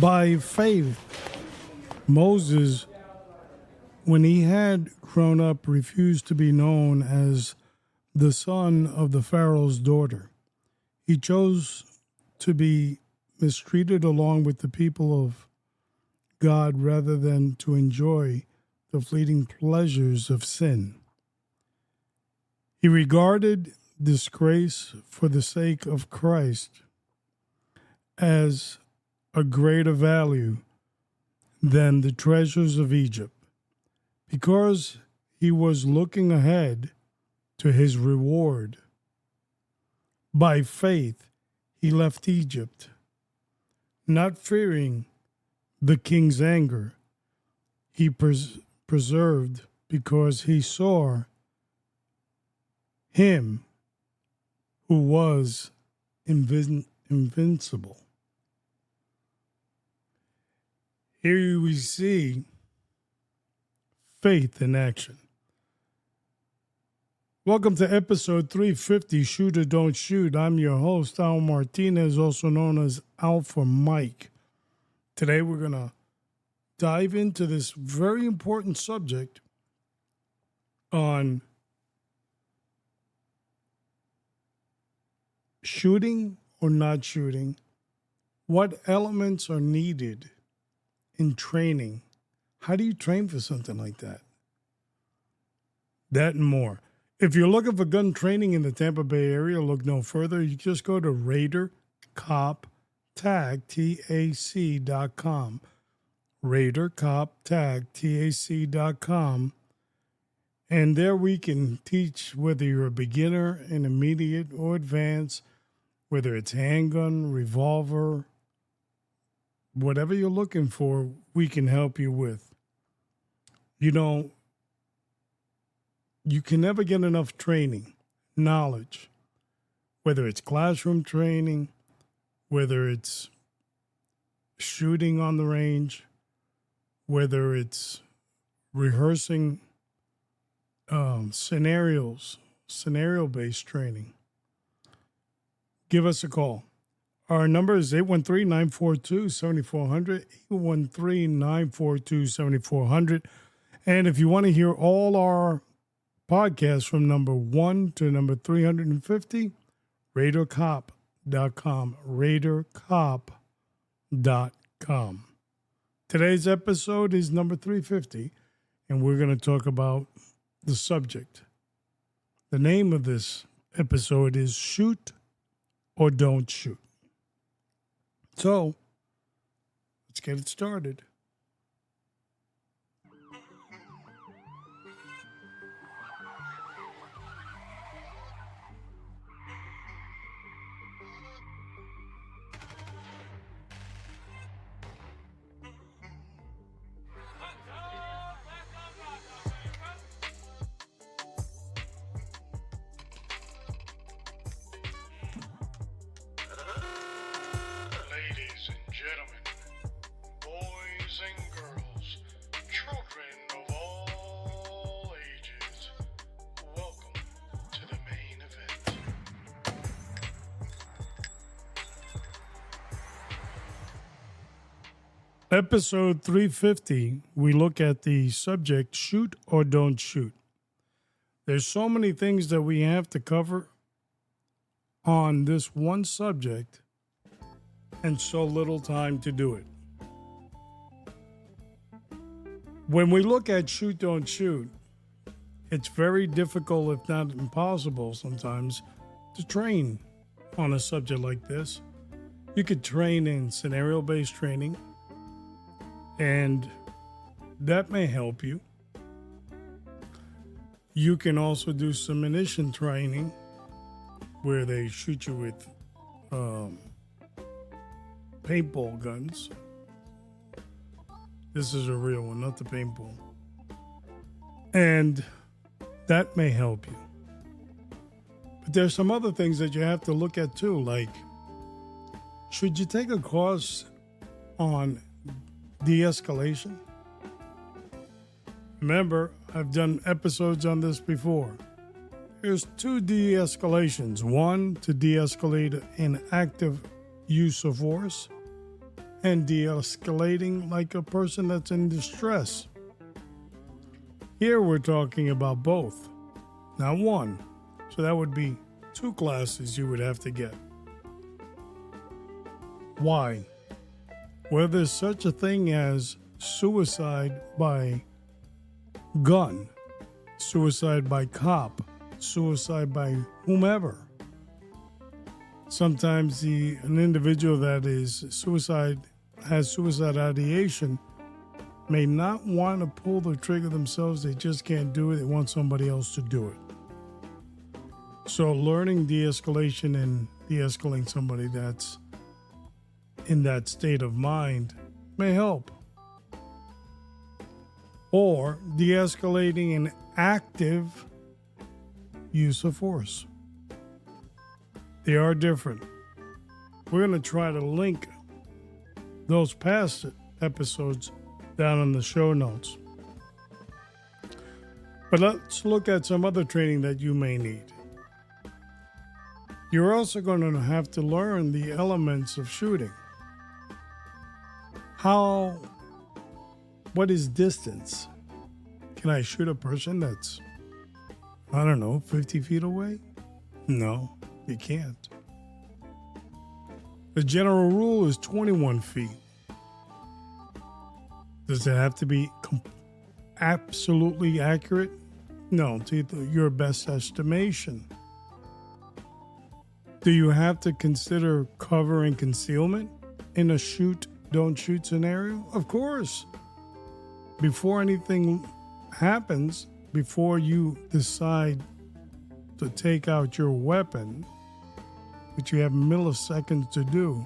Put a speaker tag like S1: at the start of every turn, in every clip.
S1: By faith, Moses, when he had grown up, refused to be known as the son of the Pharaoh's daughter. He chose to be mistreated along with the people of God rather than to enjoy the fleeting pleasures of sin. He regarded disgrace for the sake of Christ as a greater value than the treasures of Egypt, because he was looking ahead to his reward. By faith, he left Egypt, not fearing the king's anger. He preserved because he saw him who was invincible. Here we see faith in action. Welcome to episode 350, Shoot or Don't Shoot. I'm your host, Al Martinez, also known as Alpha Mike. Today we're going to dive into this very important subject on shooting or not shooting, what elements are needed in training. How do you train for something like that? That and more. If you're looking for gun training in the Tampa Bay area, look no further. You just go to RaiderCopTag.com. RaiderCopTag.com. And there we can teach whether you're a beginner, intermediate, or advanced, whether it's handgun, revolver, whatever you're looking for, we can help you with. You know, you can never get enough training, knowledge, whether it's classroom training, whether it's shooting on the range, whether it's rehearsing scenario-based training. Give us a call. Our number is 813-942-7400, 813-942-7400. And if you want to hear all our podcasts from number 1 to number 350, RaiderCop.com, RaiderCop.com. Today's episode is number 350, and we're going to talk about the subject. The name of this episode is Shoot or Don't Shoot. So, let's get it started. Episode 350, we look at the subject, shoot or don't shoot. There's so many things that we have to cover on this one subject and so little time to do it. When we look at shoot, don't shoot, it's very difficult, if not impossible sometimes, to train on a subject like this. You could train in scenario-based training, and that may help you. You can also do some ammunition training where they shoot you with paintball guns. This is a real one, not the paintball. And that may help you. But there's some other things that you have to look at too, like should you take a course on de-escalation? Remember, I've done episodes on this before. There's two de-escalations. One, to de-escalate an active use of force, and de-escalating like a person that's in distress. Here we're talking about both, not one. So that would be 2 classes you would have to get. Why? Well, there's such a thing as suicide by gun, suicide by cop, suicide by whomever. Sometimes an individual that is has suicide ideation may not want to pull the trigger themselves. They just can't do it. They want somebody else to do it. So learning de-escalation and de-escalating somebody that's in that state of mind may help. Or de-escalating an active use of force. They are different. We're going to try to link those past episodes down in the show notes. But let's look at some other training that you may need. You're also going to have to learn the elements of shooting. What is distance? Can I shoot a person that's, 50 feet away? No, you can't. The general rule is 21 feet. Does it have to be absolutely accurate? No, to your best estimation. Do you have to consider cover and concealment in a shoot, don't shoot scenario? Of course. Before anything happens, before you decide to take out your weapon, which you have milliseconds to do,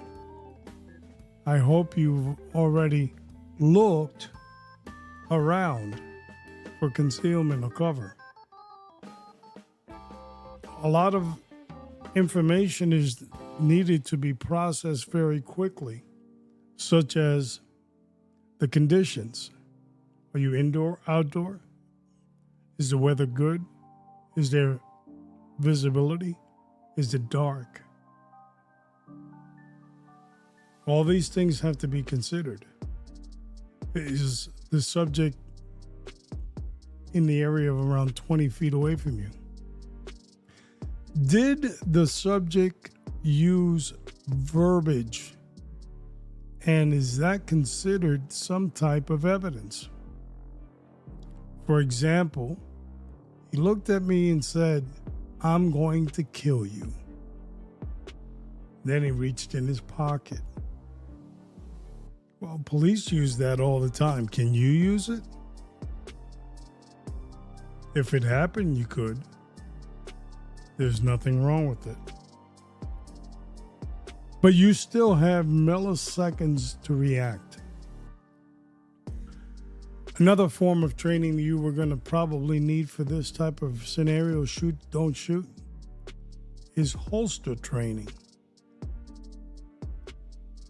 S1: I hope you've already looked around for concealment or cover. A lot of information is needed to be processed very quickly, such as the conditions. Are you indoor, outdoor? Is the weather good? Is there visibility? Is it dark? All these things have to be considered. Is the subject in the area of around 20 feet away from you? Did the subject use verbiage? And is that considered some type of evidence? For example, he looked at me and said, "I'm going to kill you." Then he reached in his pocket. Well, police use that all the time. Can you use it? If it happened, you could. There's nothing wrong with it. But you still have milliseconds to react. Another form of training you were going to probably need for this type of scenario, shoot, don't shoot, is holster training.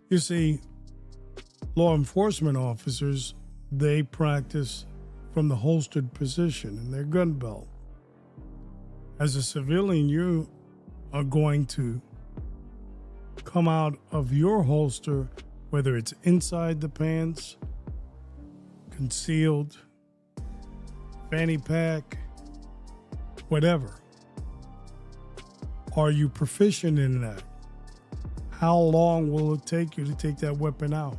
S1: You see, law enforcement officers, they practice from the holstered position in their gun belt. As a civilian, you are going to come out of your holster, whether it's inside the pants, concealed, fanny pack, whatever. Are you proficient in that? How long will it take you to take that weapon out?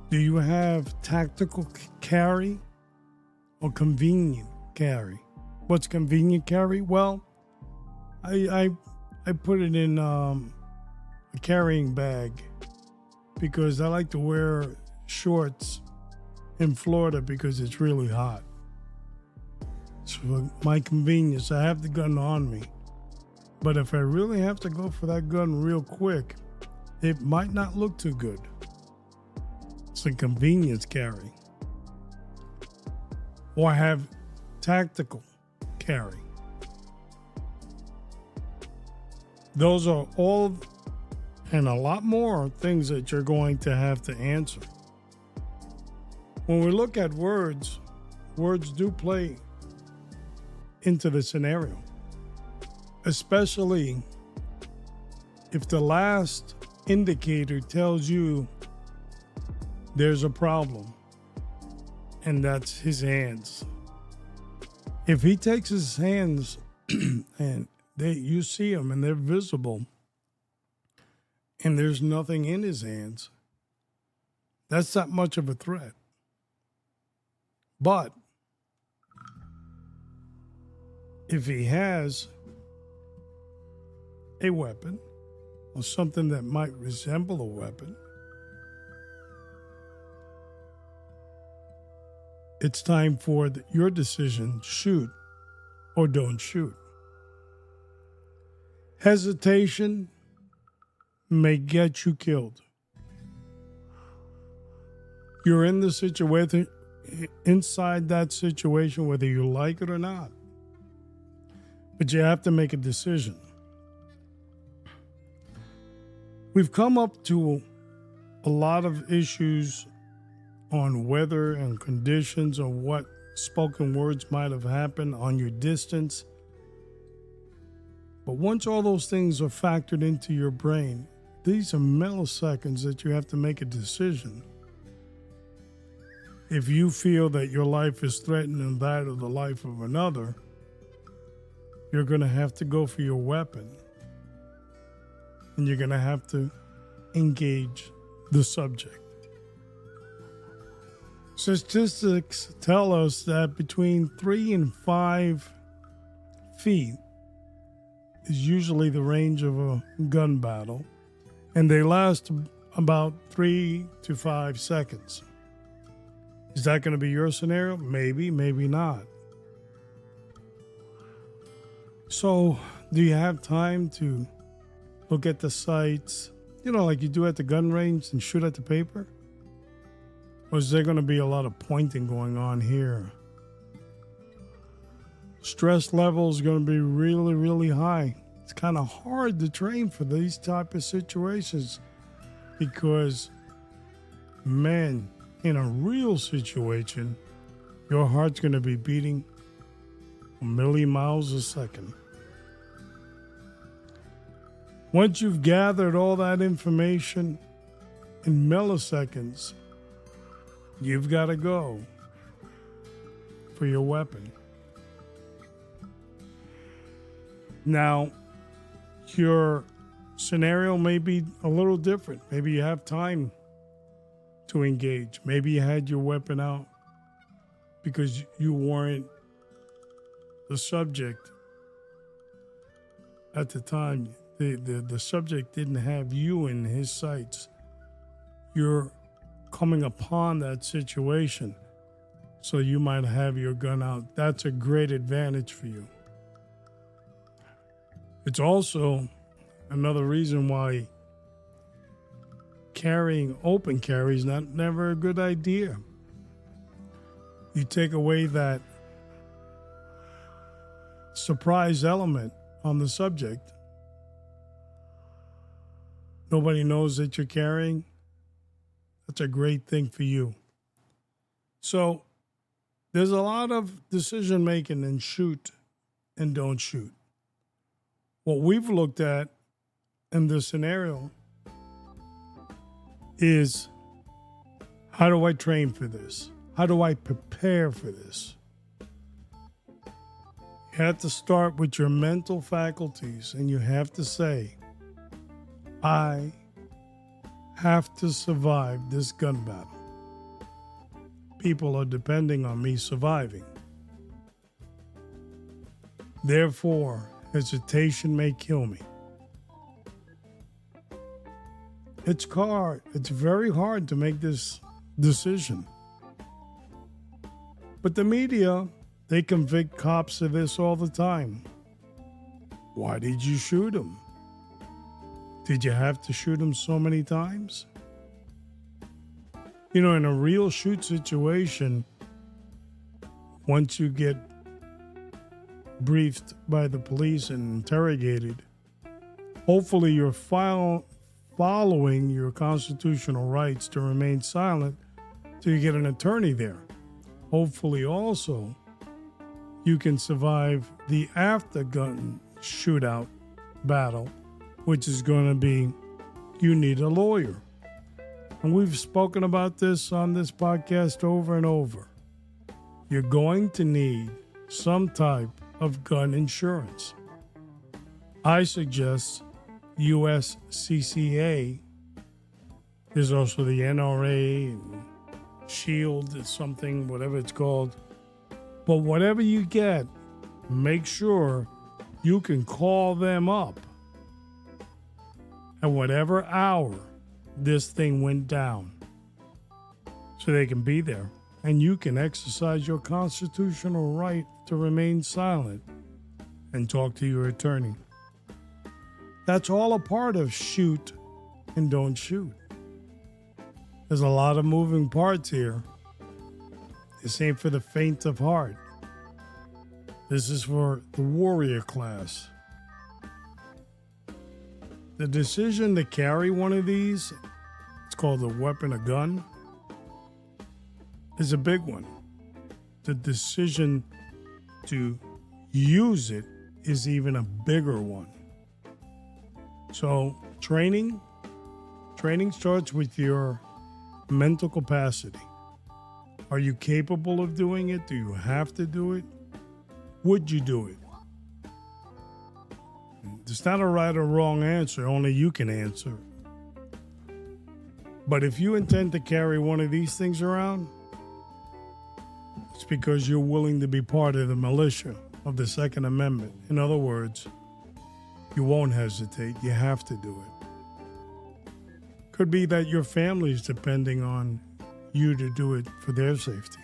S1: Do you have tactical carry or convenient carry? What's convenient carry? Well, I put it in a carrying bag because I like to wear shorts in Florida because it's really hot. It's for my convenience. I have the gun on me. But if I really have to go for that gun real quick, it might not look too good. It's a convenience carry. Or I have tactical carry. Those are all and a lot more things that you're going to have to answer. When we look at words, words do play into the scenario, especially if the last indicator tells you there's a problem, and that's his hands. If he takes his hands and you see them and they're visible, and there's nothing in his hands, that's not much of a threat. But if he has a weapon or something that might resemble a weapon, it's time for your decision: shoot or don't shoot. Hesitation may get you killed. You're in the situation, inside that situation, whether you like it or not. But you have to make a decision. We've come up to a lot of issues on weather and conditions, or what spoken words might have happened on your distance. But once all those things are factored into your brain, these are milliseconds that you have to make a decision. If you feel that your life is threatened and that of the life of another, you're going to have to go for your weapon. And you're going to have to engage the subject. Statistics tell us that between 3 and 5 feet is usually the range of a gun battle, and they last about 3 to 5 seconds. Is that going to be your scenario? Maybe, maybe not. So, do you have time to look at the sights, like you do at the gun range, and shoot at the paper? Or is there going to be a lot of pointing going on here? Stress level is going to be really, really high. It's kind of hard to train for these type of situations because, man, in a real situation, your heart's going to be beating a million miles a second. Once you've gathered all that information in milliseconds, you've got to go for your weapon. Now, your scenario may be a little different. Maybe you have time to engage. Maybe you had your weapon out because you weren't the subject at the time. The subject didn't have you in his sights. You're coming upon that situation, so you might have your gun out. That's a great advantage for you. It's also another reason why carrying open carry is never a good idea. You take away that surprise element on the subject. Nobody knows that you're carrying. That's a great thing for you. So there's a lot of decision making in shoot and don't shoot. What we've looked at in this scenario is, how do I train for this? How do I prepare for this? You have to start with your mental faculties, and you have to say, I have to survive this gun battle. People are depending on me surviving. Therefore, hesitation may kill me. It's hard. It's very hard to make this decision. But the media They convict cops of this all the time. Why did you shoot him? Did you have to shoot him so many times? You know, in a real shoot situation, once you get briefed by the police and interrogated, hopefully you're following your constitutional rights to remain silent till you get an attorney there. Hopefully also you can survive the after-gun shootout battle, which is going to be you need a lawyer. And we've spoken about this on this podcast over and over. You're going to need some type of gun insurance. I suggest USCCA. There's also the NRA and Shield, is something, whatever it's called. But whatever you get, make sure you can call them up at whatever hour this thing went down so they can be there. And you can exercise your constitutional right to remain silent and talk to your attorney. That's all a part of shoot and don't shoot. There's a lot of moving parts here. This ain't for the faint of heart. This is for the warrior class. The decision to carry one of these, it's called a weapon, a gun, is a big one. The decision to use it is even a bigger one. So training starts with your mental capacity. Are you capable of doing it? Do you have to do it? Would you do it? There's not a right or wrong answer. Only you can answer. But if you intend to carry one of these things around, it's because you're willing to be part of the militia of the Second Amendment. In other words, you won't hesitate. You have to do it. Could be that your family is depending on you to do it for their safety.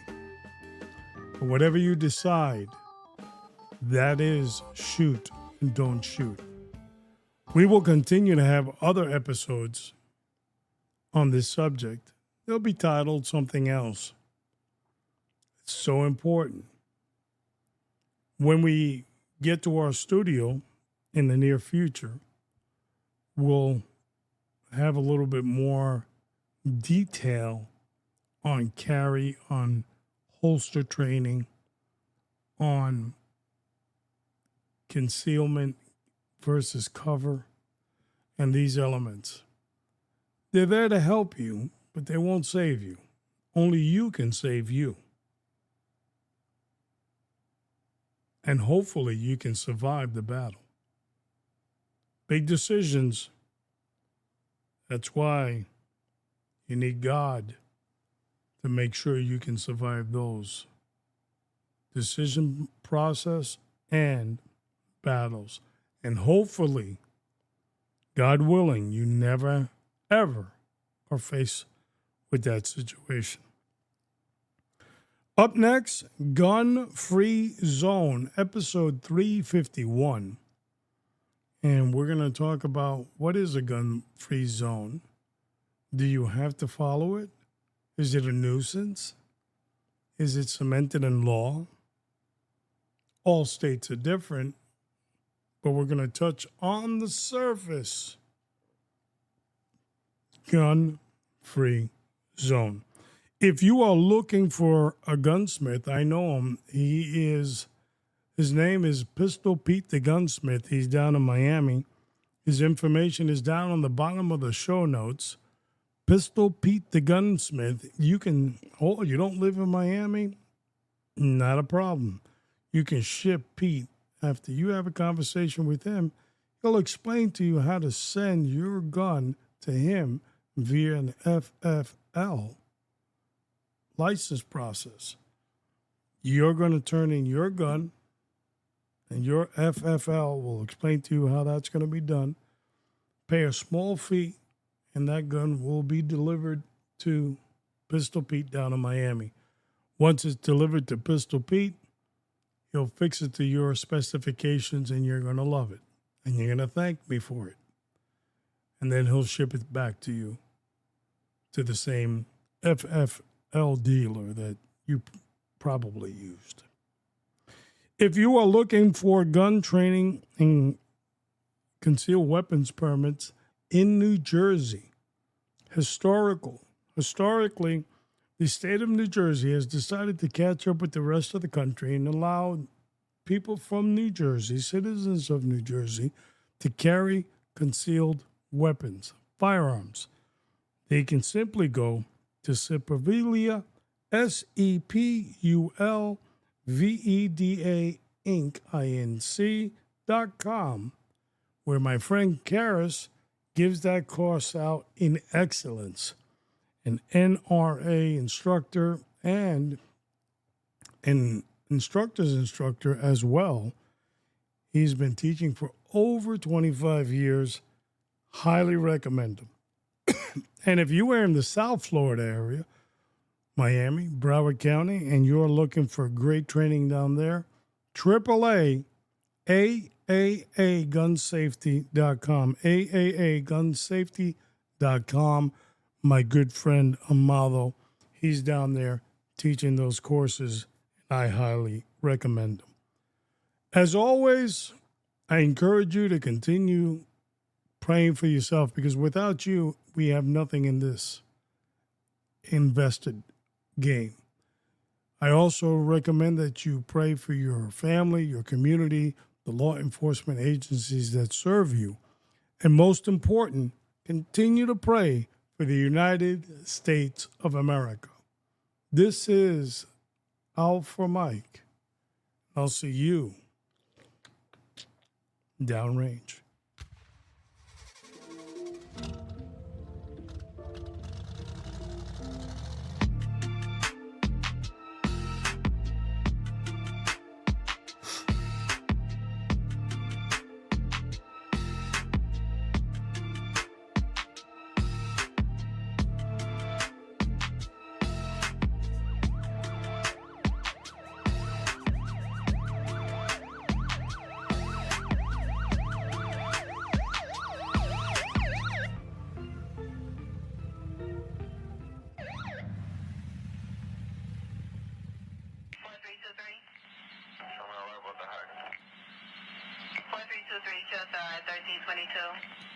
S1: But whatever you decide, that is shoot and don't shoot. We will continue to have other episodes on this subject. They'll be titled something else. It's so important. When we get to our studio in the near future, we'll have a little bit more detail on carry, on holster training, on concealment versus cover, and these elements. They're there to help you, but they won't save you. Only you can save you. And hopefully you can survive the battle. Big decisions. That's why you need God to make sure you can survive those decision process and battles. And hopefully, God willing, you never, ever are faced with that situation. Up next, Gun Free Zone, episode 351. And we're going to talk about what is a gun-free zone. Do you have to follow it? Is it a nuisance? Is it cemented in law? All states are different, but we're going to touch on the surface. Gun-free zone. If you are looking for a gunsmith, I know him. His name is Pistol Pete the Gunsmith. He's down in Miami. His information is down on the bottom of the show notes. Pistol Pete the Gunsmith. You don't live in Miami? Not a problem. You can ship Pete. After you have a conversation with him, he'll explain to you how to send your gun to him via an FFL license process. You're going to turn in your gun, and your FFL will explain to you how that's going to be done. Pay a small fee, and that gun will be delivered to Pistol Pete down in Miami. Once it's delivered to Pistol Pete, He'll fix it to your specifications and you're going to love it. And you're going to thank me for it. And then he'll ship it back to you to the same FFL dealer that you probably used. If you are looking for gun training and concealed weapons permits in New Jersey, historically, the state of New Jersey has decided to catch up with the rest of the country and allow people from New Jersey, citizens of New Jersey, to carry concealed weapons, firearms. They can simply go to Sepulveda, SEPULVEDA Inc.com, where my friend Karis gives that course out in excellence. An NRA instructor and an instructor's instructor as well. He's been teaching for over 25 years. Highly recommend him. And if you are in the South Florida area, Miami, Broward County, and you're looking for great training down there, AAA, AAAgunsafety.com, AAAgunsafety.com. My good friend Amado, he's down there teaching those courses, and I highly recommend them. As always, I encourage you to continue praying for yourself, because without you, we have nothing in this invested game. I also recommend that you pray for your family, your community, the law enforcement agencies that serve you. And most important, continue to pray for the United States of America. This is Alpha Mike. I'll see you downrange.
S2: Just 1322.